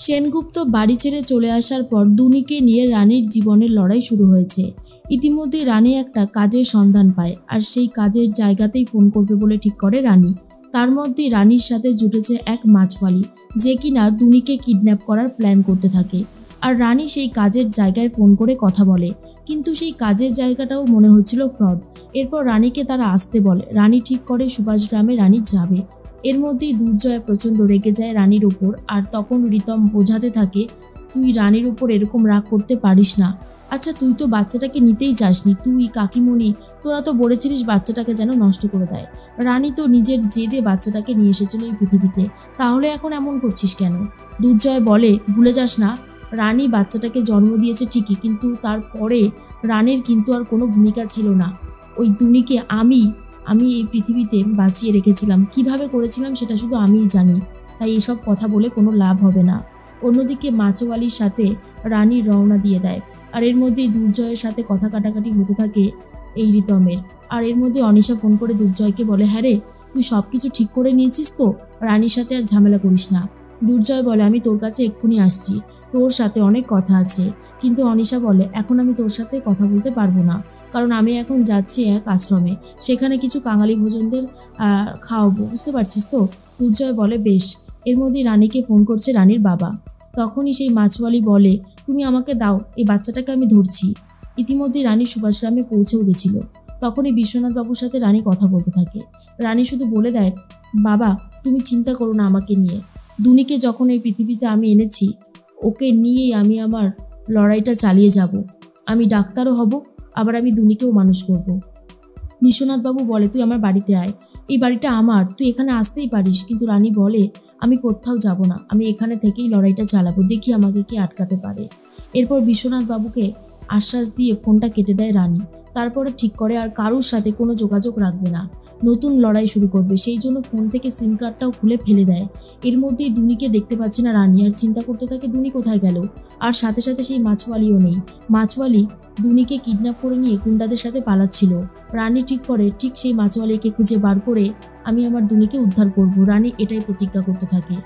সেনগুপ্ত বাড়ি ছেড়ে চলে আসার পর দুনিকে নিয়ে রানীর জীবনের লড়াই শুরু হয়েছে। ইতিমধ্যে রানী একটা কাজের সন্ধান পায় আর সেই কাজের জায়গাতেই ফোন করবে বলে ঠিক করে রানী। তার মধ্যেই রানীর সাথে জুটেছে এক মাছওয়ালি, যে কিনা দুনিকে কিডন্যাপ করার প্ল্যান করতে থাকে। আর রানী সেই কাজের জায়গায় ফোন করে কথা বলে, কিন্তু সেই কাজের জায়গাটাও মনে হচ্ছিল ফ্রড। এরপর রানীকে তারা আসতে বলে। রানী ঠিক করে সুভাষ গ্রামে রানী যাবে। এর মধ্যেই দুর্জয় প্রচণ্ড রেগে যায় রানীর ওপর, আর তখন রিতম বোঝাতে থাকে, তুই রানীর ওপর এরকম রাগ করতে পারিস না। আচ্ছা, তুই তো বাচ্চাটাকে নিতেই চাসনি, তুই কাকিমণি তোরা তো বলেছিলিস বাচ্চাটাকে যেন নষ্ট করে দেয়। রানী তো নিজের জেদে বাচ্চাটাকে নিয়ে এসেছিল এই পৃথিবীতে, তাহলে এখন এমন করছিস কেন? দুর্জয় বলে, ভুলে যাস না, রানী বাচ্চাটাকে জন্ম দিয়েছে ঠিকই, কিন্তু তারপরে রানীর কিন্তু আর কোনো ভূমিকা ছিল না। ওই দুনিকে আমি এই পৃথিবীতে বাঁচিয়ে রেখেছিলাম, কিভাবে করেছিলাম সেটা শুধু আমিই জানি। তাই এসব কথা বলে কোনো লাভ হবে না। অন্যদিকে মাছওয়ালির সাথে রানী রওনা দিয়ে দেয়, আর এর মধ্যেই দুর্জয়ের সাথে কথা কাটাকাটি হতে থাকে এই রিতমের। আর এর মধ্যে অনিশা ফোন করে দুর্জয়কে বলে, হ্যাঁ রে, তুই সব কিছু ঠিক করে নিয়েছিস তো, রানীর সাথে আর ঝামেলা করিস না। দুর্জয় বলে, আমি তোর কাছে এক্ষুনি আসছি, তোর সাথে অনেক কথা আছে। কিন্তু অনিশা বলে, এখন আমি তোর সাথে কথা বলতে পারবো না, কারণ আমি এখন যাচ্ছি এক আশ্রমে, সেখানে কিছু কাঙালি ভোজনদের খাওয়াবো, বুঝতে পারছিস তো। দুর্জয় বলে, বেশ। এর মধ্যেই রানীকে ফোন করছে রানীর বাবা। তখনই সেই মাছওয়ালি বলে, তুমি আমাকে দাও, এই বাচ্চাটাকে আমি ধরছি। ইতিমধ্যে রানী সুভাষগ্রামে পৌঁছেও গেছিল। তখনই বিশ্বনাথ বাবুর সাথে রানী কথা বলতে থাকে। রানী শুধু বলে দেয়, বাবা তুমি চিন্তা করো না আমাকে নিয়ে, দুনিকে যখন এই পৃথিবীতে আমি এনেছি, ওকে নিয়েই আমি আমার লড়াইটা চালিয়ে যাব। আমি ডাক্তারও হব, আবার আমি দুনিকেও মানুষ করব। বিশ্বনাথবাবু বলে, তুই আমার বাড়িতে আয়, এই বাড়িটা আমার, তুই এখানে আসতেই পারিস। কিন্তু রানী বলে, আমি কোথাও যাব না, আমি এখানে থেকেই লড়াইটা চালাবো, দেখি আমাকে কে আটকাতে পারে। এরপর বিশ্বনাথবাবুকে আশ্বাস দিয়ে ফোনটা কেটে দেয় রানী। তারপরে ঠিক করে আর কারোর সাথে কোনো যোগাযোগ রাখবে না, নতুন লড়াই শুরু করবে। সেই জন্য ফোন থেকে সিম কার্ডটাও খুলে ফেলে দেয়। এর মধ্যেই দুনিকে দেখতে পাচ্ছে না রানী, আর চিন্তা করতে থাকে দুনি কোথায় গেল। আর সাথে সাথে সেই মাছওয়ালিও নেই। মাছওয়ালি দুনিকে কিডন্যাপ করে নিয়ে গুন্ডাদের সাথে পালাচ্ছিল। রানী ঠিক করে ঠিক সেই মাছওয়ালিকে খুঁজে বার করে আমি আমার দুনিকে উদ্ধার করব। রানী এটাই প্রতিজ্ঞা করতে থাকে।